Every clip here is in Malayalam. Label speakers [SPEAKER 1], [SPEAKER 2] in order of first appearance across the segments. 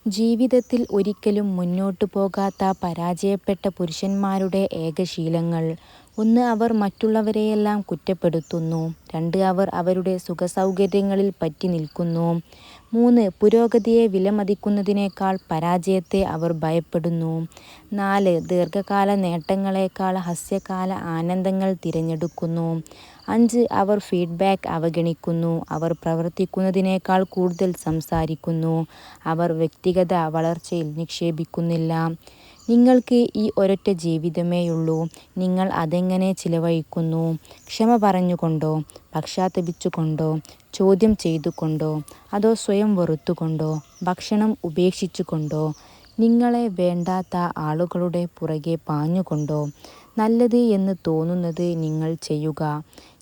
[SPEAKER 1] ജീവിതത്തിൽ ഒരിക്കലും മുന്നോട്ടു പോകാത്ത പരാജയപ്പെട്ട പുരുഷന്മാരുടെ ഏകശീലങ്ങൾ: 1. അവർ മറ്റുള്ളവരെയെല്ലാം കുറ്റപ്പെടുത്തുന്നു. 2. അവർ അവരുടെ സുഖസൗകര്യങ്ങളിൽ പറ്റി നിൽക്കുന്നു. 3. പുരോഗതിയെ വിലമതിക്കുന്നതിനേക്കാൾ പരാജയത്തെ അവർ ഭയപ്പെടുന്നു. 4. ദീർഘകാല നേട്ടങ്ങളെക്കാൾ ഹ്രസ്വകാല ആനന്ദങ്ങൾ തിരഞ്ഞെടുക്കുന്നു. 5. അവർ ഫീഡ്ബാക്ക് അവഗണിക്കുന്നു. അവർ പ്രവർത്തിക്കുന്നതിനേക്കാൾ കൂടുതൽ സംസാരിക്കുന്നു. അവർ വ്യക്തിഗത വളർച്ചയിൽ നിക്ഷേപിക്കുന്നില്ല. നിങ്ങൾക്ക് ഈ ഒരൊറ്റ ജീവിതമേയുള്ളൂ. നിങ്ങൾ അതെങ്ങനെ ചിലവഴിക്കുന്നു? ക്ഷമ പറഞ്ഞുകൊണ്ടോ? പശ്ചാത്തപിച്ചുകൊണ്ടോ? ചോദ്യം ചെയ്തുകൊണ്ടോ? അതോ സ്വയം വെറുത്തുകൊണ്ടോ? ഭക്ഷണം ഉപേക്ഷിച്ചുകൊണ്ടോ? നിങ്ങളെ വേണ്ടാത്ത ആളുകളുടെ പുറകെ പാഞ്ഞുകൊണ്ടോ? നല്ലത് എന്ന് തോന്നുന്നത് നിങ്ങൾ ചെയ്യുക.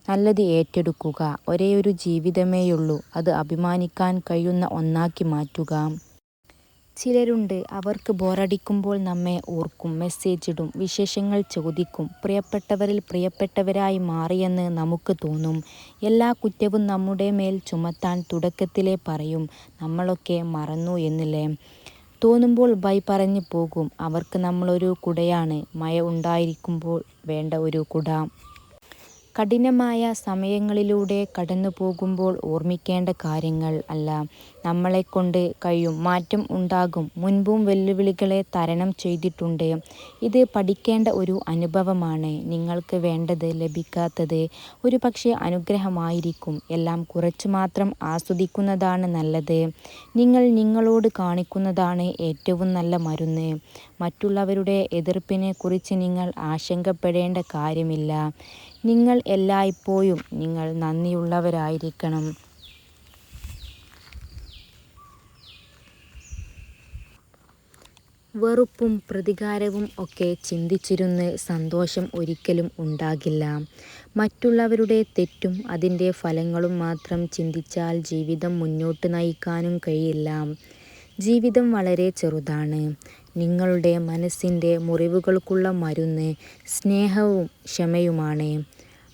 [SPEAKER 1] നല്ലത് ഏറ്റെടുക്കുക. ഒരേയൊരു ജീവിതമേയുള്ളൂ. അത് അഭിമാനിക്കാൻ കഴിയുന്ന ഒന്നാക്കി മാറ്റുക. ചിലരുണ്ട്, അവർക്ക് ബോറടിക്കുമ്പോൾ നമ്മെ ഓർക്കും, മെസ്സേജ് ഇടും, വിശേഷങ്ങൾ ചോദിക്കും. പ്രിയപ്പെട്ടവരിൽ പ്രിയപ്പെട്ടവരായി മാറിയെന്ന് നമുക്ക് തോന്നും. എല്ലാ കുറ്റവും നമ്മുടെ മേൽ ചുമത്താൻ തുടക്കത്തിലേ പറയും. നമ്മളൊക്കെ മറന്നു എന്നില്ലേ? തോന്നുമ്പോൾ ബൈ പറഞ്ഞ് പോകും. അവർക്ക് നമ്മളൊരു കുടയാണ്, മഴ ഉണ്ടായിരിക്കുമ്പോൾ വേണ്ട ഒരു കുട. കഠിനമായ സമയങ്ങളിലൂടെ കടന്നു പോകുമ്പോൾ ഓർമ്മിക്കേണ്ട കാര്യങ്ങൾ അല്ല, നമ്മളെക്കൊണ്ട് കഴിയും, മാറ്റം ഉണ്ടാകും. മുൻപും വെല്ലുവിളികളെ തരണം ചെയ്തിട്ടുണ്ട്. ഇത് പഠിക്കേണ്ട ഒരു അനുഭവമാണ്. നിങ്ങൾക്ക് വേണ്ടത് ലഭിക്കാത്തത് ഒരുപക്ഷെ അനുഗ്രഹമായിരിക്കും. എല്ലാം കുറച്ചു മാത്രം ആസ്വദിക്കുന്നതാണ് നല്ലത്. നിങ്ങൾ നിങ്ങളോട് കാണിക്കുന്നതാണ് ഏറ്റവും നല്ല മരുന്ന്. മറ്റുള്ളവരുടെ എതിർപ്പിനെ കുറിച്ച് നിങ്ങൾ ആശങ്കപ്പെടേണ്ട കാര്യമില്ല. നിങ്ങൾ എല്ലായ്പ്പോഴും നിങ്ങൾ നന്ദിയുള്ളവരായിരിക്കണം. വെറുപ്പും പ്രതികാരവും ഒക്കെ ചിന്തിച്ചിരുന്ന് സന്തോഷം ഒരിക്കലും ഉണ്ടാകില്ല. മറ്റുള്ളവരുടെ തെറ്റും അതിൻ്റെ ഫലങ്ങളും മാത്രം ചിന്തിച്ചാൽ ജീവിതം മുന്നോട്ട് നയിക്കാനും കഴിയില്ല. ജീവിതം വളരെ ചെറുതാണ്. നിങ്ങളുടെ മനസ്സിൻ്റെ മുറിവുകൾക്കുള്ള മരുന്ന് സ്നേഹവും ക്ഷമയുമാണ്.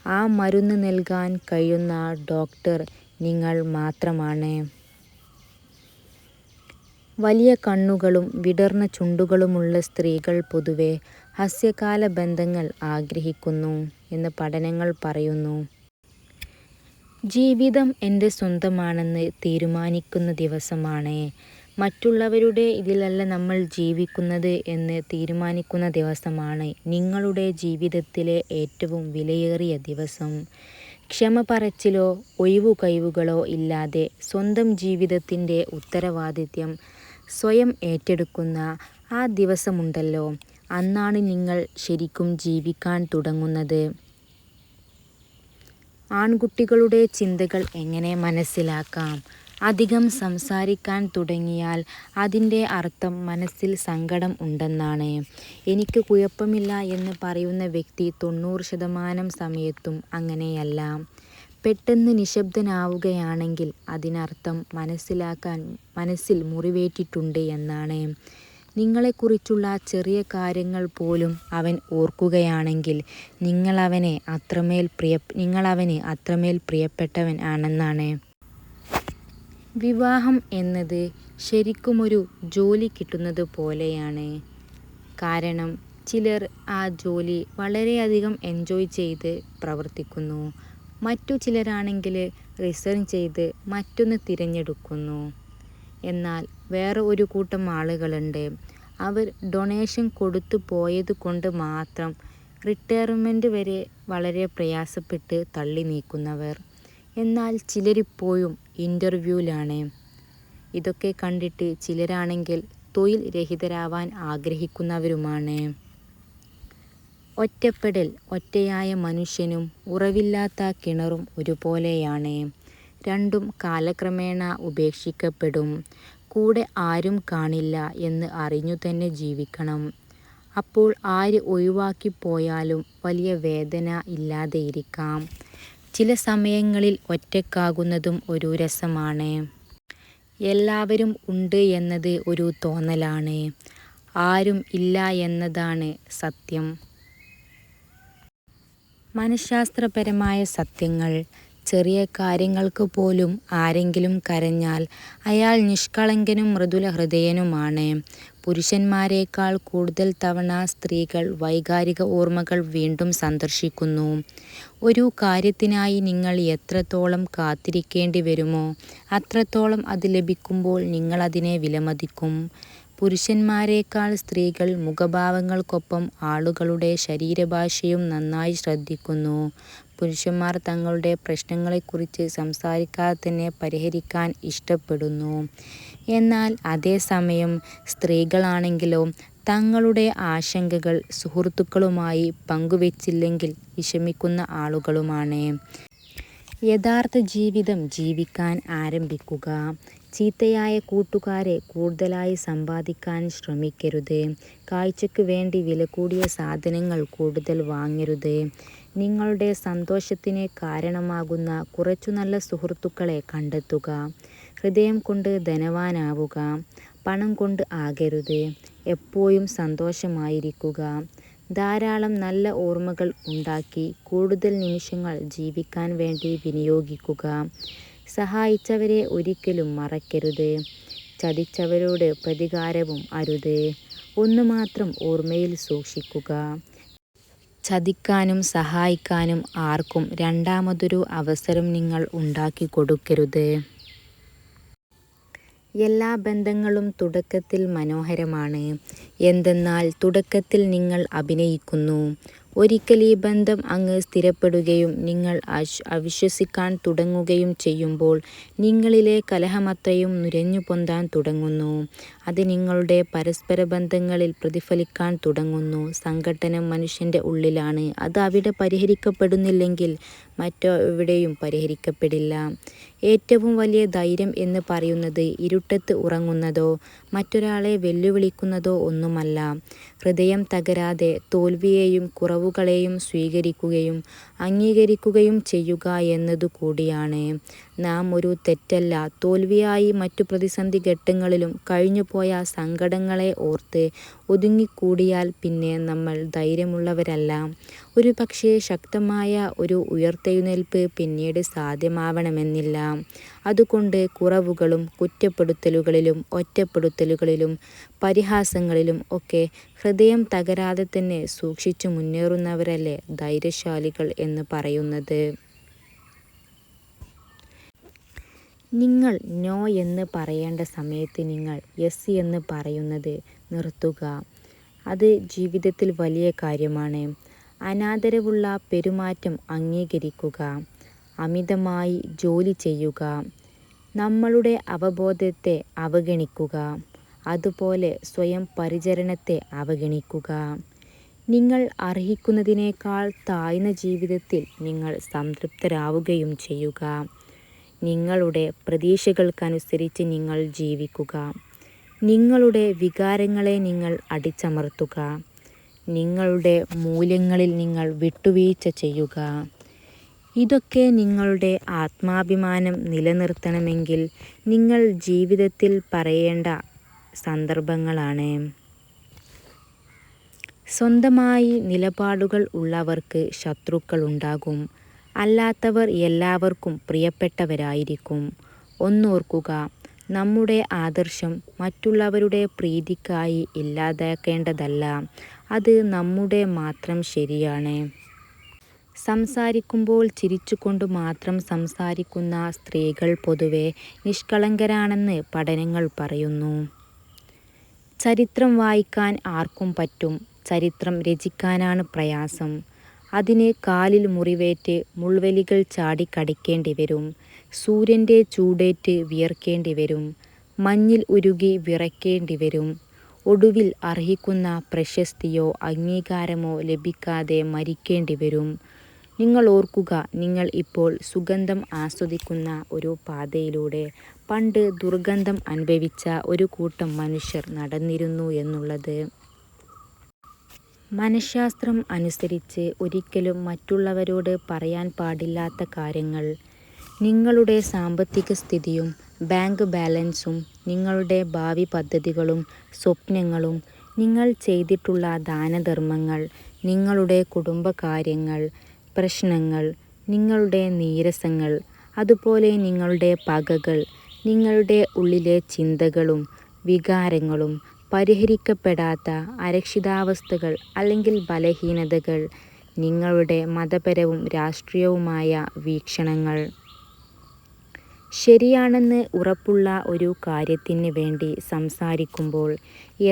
[SPEAKER 1] ആ മരുന്ന് നൽകാൻ കഴിയുന്ന ഡോക്ടർ നിങ്ങൾ മാത്രമാണ്. വലിയ കണ്ണുകളും വിടർന്ന ചുണ്ടുകളുമുള്ള സ്ത്രീകൾ പൊതുവെ ഹ്രസ്വകാല ബന്ധങ്ങൾ ആഗ്രഹിക്കുന്നു എന്ന് പഠനങ്ങൾ പറയുന്നു. ജീവിതം എൻ്റെ സ്വന്തമാണെന്ന് തീരുമാനിക്കുന്ന ദിവസമാണ്. മറ്റുള്ളവരുടെ ഇതിലല്ല നമ്മൾ ജീവിക്കുന്നത് എന്ന് തീരുമാനിക്കുന്ന ദിവസമാണ് നിങ്ങളുടെ ജീവിതത്തിലെ ഏറ്റവും വിലയേറിയ ദിവസം. ക്ഷമ പറച്ചിലോ ഒഴിവുകഴിവുകളോ ഇല്ലാതെ സ്വന്തം ജീവിതത്തിൻ്റെ ഉത്തരവാദിത്യം സ്വയം ഏറ്റെടുക്കുന്ന ആ ദിവസമുണ്ടല്ലോ, അന്നാണ് നിങ്ങൾ ശരിക്കും ജീവിക്കാൻ തുടങ്ങുന്നത്. ആൺകുട്ടികളുടെ ചിന്തകൾ എങ്ങനെ മനസ്സിലാക്കാം? അധികം സംസാരിക്കാൻ തുടങ്ങിയാൽ അതിൻ്റെ അർത്ഥം മനസ്സിൽ സങ്കടം ഉണ്ടെന്നാണ്. എനിക്ക് കുഴപ്പമില്ല എന്ന് പറയുന്ന വ്യക്തി 90% സമയത്തും അങ്ങനെയല്ല. പെട്ടെന്ന് നിശബ്ദനാവുകയാണെങ്കിൽ അതിനർത്ഥം മനസ്സിൽ മുറിവേറ്റിട്ടുണ്ട് എന്നാണ്. നിങ്ങളെക്കുറിച്ചുള്ള ചെറിയ കാര്യങ്ങൾ പോലും അവൻ ഓർക്കുകയാണെങ്കിൽ നിങ്ങളവന് അത്രമേൽ പ്രിയപ്പെട്ടവൻ ആണെന്നാണ്. വിവാഹം എന്നത് ശരിക്കുമൊരു ജോലി കിട്ടുന്നത് പോലെയാണ്. കാരണം ചിലർ ആ ജോലി വളരെയധികം എൻജോയ് ചെയ്ത് പ്രവർത്തിക്കുന്നു. മറ്റു ചിലരാണെങ്കിൽ റിസൈൻ ചെയ്ത് മറ്റൊന്ന് തിരഞ്ഞെടുക്കുന്നു. എന്നാൽ വേറെ ഒരു കൂട്ടം ആളുകളുണ്ട്, അവർ ഡൊണേഷൻ കൊടുത്തു പോയത് കൊണ്ട് മാത്രം റിട്ടയർമെൻറ്റ് വരെ വളരെ പ്രയാസപ്പെട്ട് തള്ളി നീക്കുന്നവർ. എന്നാൽ ചിലരിപ്പോഴും ഇൻ്റർവ്യൂവിലാണ്. ഇതൊക്കെ കണ്ടിട്ട് ചിലരാണെങ്കിൽ തൊഴിൽ രഹിതരാവാൻ ആഗ്രഹിക്കുന്നവരുമാണ്. ഒറ്റപ്പെടൽ: ഒറ്റയായ മനുഷ്യനും ഉറവില്ലാത്ത കിണറും ഒരുപോലെയാണ്. രണ്ടും കാലക്രമേണ ഉപേക്ഷിക്കപ്പെടും. കൂടെ ആരും കാണില്ല എന്ന് അറിഞ്ഞു തന്നെ ജീവിക്കണം. അപ്പോൾ ആര് ഒഴിവാക്കിപ്പോയാലും വലിയ വേദന ഇല്ലാതെയിരിക്കാം. ചില സമയങ്ങളിൽ ഒറ്റയ്ക്കാകുന്നതും ഒരു രസമാണ്. എല്ലാവരും ഉണ്ട് എന്നത് ഒരു തോന്നലാണ്. ആരും ഇല്ല എന്നതാണ് സത്യം. മനഃശാസ്ത്രപരമായ സത്യങ്ങൾ: ചെറിയ കാര്യങ്ങൾക്ക് പോലും ആരെങ്കിലും കരഞ്ഞാൽ അയാൾ നിഷ്കളങ്കനും മൃദുല ഹൃദയനുമാണ്. പുരുഷന്മാരേക്കാൾ കൂടുതൽ തവണ സ്ത്രീകൾ വൈകാരിക ഓർമ്മകൾ വീണ്ടും സന്ദർശിക്കുന്നു. ഒരു കാര്യത്തിനായി നിങ്ങൾ എത്രത്തോളം കാത്തിരിക്കേണ്ടി വരുമോ അത്രത്തോളം അത് ലഭിക്കുമ്പോൾ നിങ്ങളതിനെ വിലമതിക്കും. പുരുഷന്മാരേക്കാൾ സ്ത്രീകൾ മുഖഭാവങ്ങൾക്കൊപ്പം ആളുകളുടെ ശരീരഭാഷയും നന്നായി ശ്രദ്ധിക്കുന്നു. പുരുഷന്മാർ തങ്ങളുടെ പ്രശ്നങ്ങളെക്കുറിച്ച് സംസാരിക്കാതെ തന്നെ പരിഹരിക്കാൻ ഇഷ്ടപ്പെടുന്നു. എന്നാൽ അതേസമയം സ്ത്രീകളാണെങ്കിലോ തങ്ങളുടെ ആശങ്കകൾ സുഹൃത്തുക്കളുമായി പങ്കുവച്ചില്ലെങ്കിൽ വിഷമിക്കുന്ന ആളുകളുമാണ്. യഥാർത്ഥ ജീവിതം ജീവിക്കാൻ ആരംഭിക്കുക. ചീത്തയായ കൂട്ടുകാരെ കൂടുതലായി സമ്പാദിക്കാൻ ശ്രമിക്കരുത്. കാഴ്ചയ്ക്ക് വേണ്ടി വിലകൂടിയ സാധനങ്ങൾ കൂടുതൽ വാങ്ങരുത്. നിങ്ങളുടെ സന്തോഷത്തിന് കാരണമാകുന്ന കുറച്ചു നല്ല സുഹൃത്തുക്കളെ കണ്ടെത്തുക. ഹൃദയം കൊണ്ട് ധനവാനാവുക, പണം കൊണ്ട് ആകരുത്. എപ്പോഴും സന്തോഷമായിരിക്കുക. ധാരാളം നല്ല ഓർമ്മകൾ ഉണ്ടാക്കി കൂടുതൽ നിമിഷങ്ങൾ ജീവിക്കാൻ വേണ്ടി വിനിയോഗിക്കുക. സഹായിച്ചവരെ ഒരിക്കലും മറക്കരുത്. ചതിച്ചവരോട് പ്രതികാരവും അരുത്. ഒന്നു മാത്രം ഓർമ്മയിൽ സൂക്ഷിക്കുക. ചതിക്കാനും സഹായിക്കാനും ആർക്കും രണ്ടാമതൊരു അവസരം നിങ്ങൾ ഉണ്ടാക്കിക്കൊടുക്കരുത്. എല്ലാ ബന്ധങ്ങളും തുടക്കത്തിൽ മനോഹരമാണ്. എന്തെന്നാൽ തുടക്കത്തിൽ നിങ്ങൾ അഭിനയിക്കുന്നു. ഒരിക്കൽ ഈ ബന്ധം അങ്ങ് സ്ഥിരപ്പെടുകയും നിങ്ങൾ അവിശ്വസിക്കാൻ തുടങ്ങുകയും ചെയ്യുമ്പോൾ നിങ്ങളിലെ കലഹമത്രയും നുരഞ്ഞു പൊന്താൻ തുടങ്ങുന്നു. അത് നിങ്ങളുടെ പരസ്പര ബന്ധങ്ങളിൽ പ്രതിഫലിക്കാൻ തുടങ്ങുന്നു. സംഘട്ടനം മനുഷ്യൻ്റെ ഉള്ളിലാണ്. അത് അവിടെ പരിഹരിക്കപ്പെടുന്നില്ലെങ്കിൽ മറ്റെവിടെയും പരിഹരിക്കപ്പെടില്ല. ഏറ്റവും വലിയ ധൈര്യം എന്ന് പറയുന്നത് ഇരുട്ടത്ത് ഉറങ്ങുന്നതോ മറ്റൊരാളെ വെല്ലുവിളിക്കുന്നതോ ഒന്നുമല്ല. ഹൃദയം തകരാതെ തോൽവിയെയും കുറവുകളെയും സ്വീകരിക്കുകയും അംഗീകരിക്കുകയും ചെയ്യുക എന്നതു കൂടിയാണ്. നാം ഒരു തെറ്റല്ല തോൽവിയായി മറ്റു പ്രതിസന്ധി ഘട്ടങ്ങളിലും കഴിഞ്ഞുപോയ സങ്കടങ്ങളെ ഓർത്ത് ഒതുങ്ങിക്കൂടിയാൽ പിന്നെ നമ്മൾ ധൈര്യമുള്ളവരല്ല. ഒരു പക്ഷേ ശക്തമായ ഒരു ഉയർത്തെഴുന്നേൽപ്പ് പിന്നീട് സാധ്യമാവണമെന്നില്ല. അതുകൊണ്ട് കുറവുകളും കുറ്റപ്പെടുത്തലുകളിലും ഒറ്റപ്പെടുത്തലുകളിലും പരിഹാസങ്ങളിലും ഒക്കെ ഹൃദയം തകരാതെ തന്നെ സൂക്ഷിച്ചു മുന്നേറുന്നവരല്ലേ ധൈര്യശാലികൾ എന്ന് പറയുന്നത്. നിങ്ങൾ നോ എന്ന് പറയേണ്ട സമയത്ത് നിങ്ങൾ യെസ് എന്ന് പറയുന്നത് നിർത്തുക. അത് ജീവിതത്തിൽ വലിയ കാര്യമാണ്. അനാദരവുള്ള പെരുമാറ്റം അംഗീകരിക്കുക. അമിതമായി ജോലി ചെയ്യുക. നമ്മളുടെ അവബോധത്തെ അവഗണിക്കുക. അതുപോലെ സ്വയം പരിചരണത്തെ അവഗണിക്കുക. നിങ്ങൾ അർഹിക്കുന്നതിനേക്കാൾ താഴ്ന്ന ജീവിതത്തിൽ നിങ്ങൾ സംതൃപ്തരാവുകയും ചെയ്യുക. നിങ്ങളുടെ പ്രതീക്ഷകൾക്കനുസരിച്ച് നിങ്ങൾ ജീവിക്കുക. നിങ്ങളുടെ വികാരങ്ങളെ നിങ്ങൾ അടിച്ചമർത്തുക. നിങ്ങളുടെ മൂല്യങ്ങളിൽ നിങ്ങൾ വിട്ടുവീഴ്ച ചെയ്യുക. ഇതൊക്കെ നിങ്ങളുടെ ആത്മാഭിമാനം നിലനിർത്തണമെങ്കിൽ നിങ്ങൾ ജീവിതത്തിൽ പറയേണ്ട സന്ദർഭങ്ങളാണ്. സ്വന്തമായി നിലപാടുകൾ ഉള്ളവർക്ക് ശത്രുക്കളുണ്ടാകും. അല്ലാത്തവർ എല്ലാവർക്കും പ്രിയപ്പെട്ടവരായിരിക്കും. ഒന്നോർക്കുക, നമ്മുടെ ആദർശം മറ്റുള്ളവരുടെ പ്രീതിക്കായി ഇല്ലാതാക്കേണ്ടതല്ല. അത് നമ്മുടെ മാത്രം ശരിയാണ്. സംസാരിക്കുമ്പോൾ ചിരിച്ചുകൊണ്ട് മാത്രം സംസാരിക്കുന്ന സ്ത്രീകൾ പൊതുവെ നിഷ്കളങ്കരാണെന്ന് പഠനങ്ങൾ പറയുന്നു. ചരിത്രം വായിക്കാൻ ആർക്കും പറ്റും. ചരിത്രം രചിക്കാനാണ് പ്രയാസം. അതിന് കാലിൽ മുറിവേറ്റ് മുൾവലികൾ ചാടി കടിക്കേണ്ടി വരും. സൂര്യൻ്റെ ചൂടേറ്റ് വിയർക്കേണ്ടി വരും. മഞ്ഞിൽ ഉരുകി വിറയ്ക്കേണ്ടി വരും. ഒടുവിൽ അർഹിക്കുന്ന പ്രശസ്തിയോ അംഗീകാരമോ ലഭിക്കാതെ മരിക്കേണ്ടി വരും. നിങ്ങൾ ഓർക്കുക, നിങ്ങൾ ഇപ്പോൾ സുഗന്ധം ആസ്വദിക്കുന്ന ഒരു പാതയിലൂടെ പണ്ട് ദുർഗന്ധം അനുഭവിച്ച ഒരു കൂട്ടം മനുഷ്യർ നടന്നിരുന്നു എന്നുള്ളത്. മനഃശാസ്ത്രം അനുസരിച്ച് ഒരിക്കലും മറ്റുള്ളവരോട് പറയാൻ പാടില്ലാത്ത കാര്യങ്ങൾ. നിങ്ങളുടെ സാമ്പത്തിക സ്ഥിതിയും ബാങ്ക് ബാലൻസും നിങ്ങളുടെ ഭാവി പദ്ധതികളും സ്വപ്നങ്ങളും നിങ്ങൾ ചെയ്തിട്ടുള്ള ദാനധർമ്മങ്ങൾ നിങ്ങളുടെ കുടുംബകാര്യങ്ങൾ പ്രശ്നങ്ങൾ നിങ്ങളുടെ നീരസങ്ങൾ, അതുപോലെ നിങ്ങളുടെ പകകൾ, നിങ്ങളുടെ ഉള്ളിലെ ചിന്തകളും വികാരങ്ങളും, പരിഹരിക്കപ്പെടാത്ത അരക്ഷിതാവസ്ഥകൾ അല്ലെങ്കിൽ ബലഹീനതകൾ, നിങ്ങളുടെ മതപരവും രാഷ്ട്രീയവുമായ വീക്ഷണങ്ങൾ. ശരിയാണെന്ന് ഉറപ്പുള്ള ഒരു കാര്യത്തിന് വേണ്ടി സംസാരിക്കുമ്പോൾ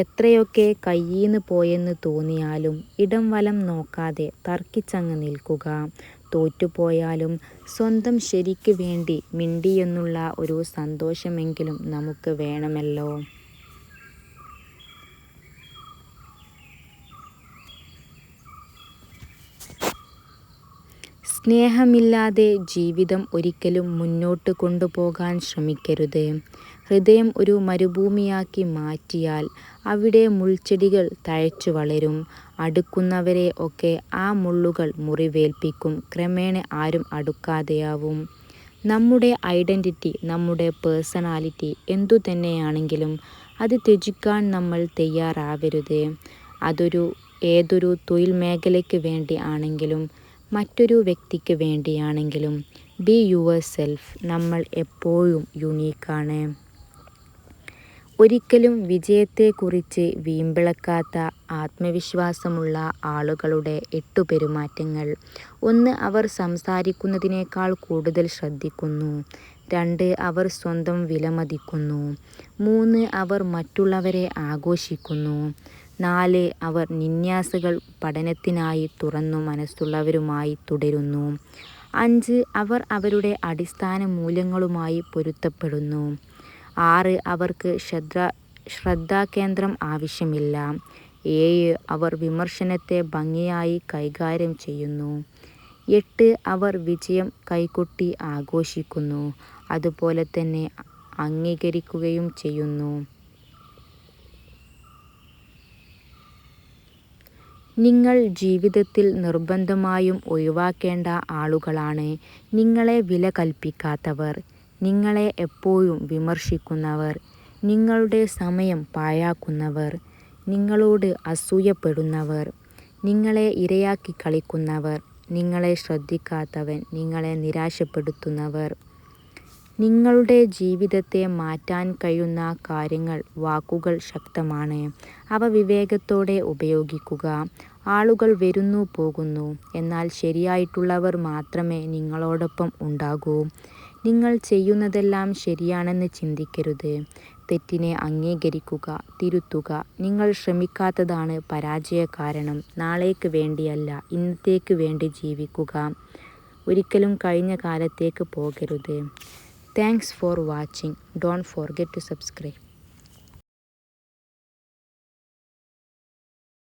[SPEAKER 1] എത്രയൊക്കെ കയ്യീന്ന് പോയെന്ന് തോന്നിയാലും ഇടം വലം നോക്കാതെ തർക്കിച്ചങ്ങ് നിൽക്കുക. തോറ്റുപോയാലും സ്വന്തം ശരിക്ക് വേണ്ടി മിണ്ടിയെന്നുള്ള ഒരു സന്തോഷമെങ്കിലും നമുക്ക് വേണമല്ലോ. സ്നേഹമില്ലാതെ ജീവിതം ഒരിക്കലും മുന്നോട്ട് കൊണ്ടുപോകാൻ ശ്രമിക്കരുത്. ഹൃദയം ഒരു മരുഭൂമിയാക്കി മാറ്റിയാൽ അവിടെ മുൾച്ചെടികൾ തഴച്ചു വളരും. അടുക്കുന്നവരെ ഒക്കെ ആ മുള്ളുകൾ മുറിവേൽപ്പിക്കും. ക്രമേണ ആരും അടുക്കാതെയാവും. നമ്മുടെ ഐഡന്റിറ്റി, നമ്മുടെ പേഴ്സണാലിറ്റി എന്തുതന്നെയാണെങ്കിലും അത് ത്യജിക്കാൻ നമ്മൾ തയ്യാറാവരുത്. ഏതൊരു തൊഴിൽ മേഖലയ്ക്ക് വേണ്ടി ആണെങ്കിലും മറ്റൊരു വ്യക്തിക്ക് വേണ്ടിയാണെങ്കിലും. Be your self. നമ്മൾ എപ്പോഴും യുണീക്കാണ്. ഒരിക്കലും വിജയത്തെക്കുറിച്ച് വീമ്പിളക്കാത്ത ആത്മവിശ്വാസമുള്ള ആളുകളുടെ 8 പെരുമാറ്റങ്ങൾ. 1. അവർ സംസാരിക്കുന്നതിനേക്കാൾ കൂടുതൽ ശ്രദ്ധിക്കുന്നു. 2. അവർ സ്വന്തം വിലമതിക്കുന്നു. 3. അവർ മറ്റുള്ളവരെ ആഘോഷിക്കുന്നു. 4. അവർ ജിജ്ഞാസകൾ പഠനത്തിനായി തുറന്നു മനസ്സുള്ളവരുമായി തുടരുന്നു. 5. അവർ അവരുടെ അടിസ്ഥാന മൂല്യങ്ങളുമായി പൊരുത്തപ്പെടുന്നു. 6. അവർക്ക് ശ്രദ്ധാകേന്ദ്രം ആവശ്യമില്ല. 7. അവർ വിമർശനത്തെ ഭംഗിയായി കൈകാര്യം ചെയ്യുന്നു. 8. അവർ വിജയം കൈകൊട്ടി ആഘോഷിക്കുന്നു, അതുപോലെ തന്നെ അംഗീകരിക്കുകയും ചെയ്യുന്നു. നിങ്ങൾ ജീവിതത്തിൽ നിർബന്ധമായും ഒഴിവാക്കേണ്ട ആളുകളാണ് നിങ്ങളെ വില കൽപ്പിക്കാത്തവർ, നിങ്ങളെ എപ്പോഴും വിമർശിക്കുന്നവർ, നിങ്ങളുടെ സമയം പാഴാക്കുന്നവർ, നിങ്ങളോട് അസൂയപ്പെടുന്നവർ, നിങ്ങളെ ഇരയാക്കി കളിക്കുന്നവർ, നിങ്ങളെ ശ്രദ്ധിക്കാത്തവൻ, നിങ്ങളെ നിരാശപ്പെടുത്തുന്നവർ. നിങ്ങളുടെ ജീവിതത്തെ മാറ്റാൻ കഴിയുന്ന കാര്യങ്ങൾ. വാക്കുകൾ ശക്തമാണ്, അവ വിവേകത്തോടെ ഉപയോഗിക്കുക. ആളുകൾ വരുന്നു പോകുന്നു, എന്നാൽ ശരിയായിട്ടുള്ളവർ മാത്രമേ നിങ്ങളോടൊപ്പം ഉണ്ടാകൂ. നിങ്ങൾ ചെയ്യുന്നതെല്ലാം ശരിയാണെന്ന് ചിന്തിക്കരുത്. തെറ്റിനെ അംഗീകരിക്കുക, തിരുത്തുക. നിങ്ങൾ ശ്രമിക്കാത്തതാണ് പരാജയ കാരണം. നാളേക്ക് വേണ്ടിയല്ല, ഇന്നത്തേക്ക് വേണ്ടി ജീവിക്കുക. ഒരിക്കലും കഴിഞ്ഞ കാലത്തേക്ക് പോകരുത്. Thanks for watching. Don't forget to subscribe.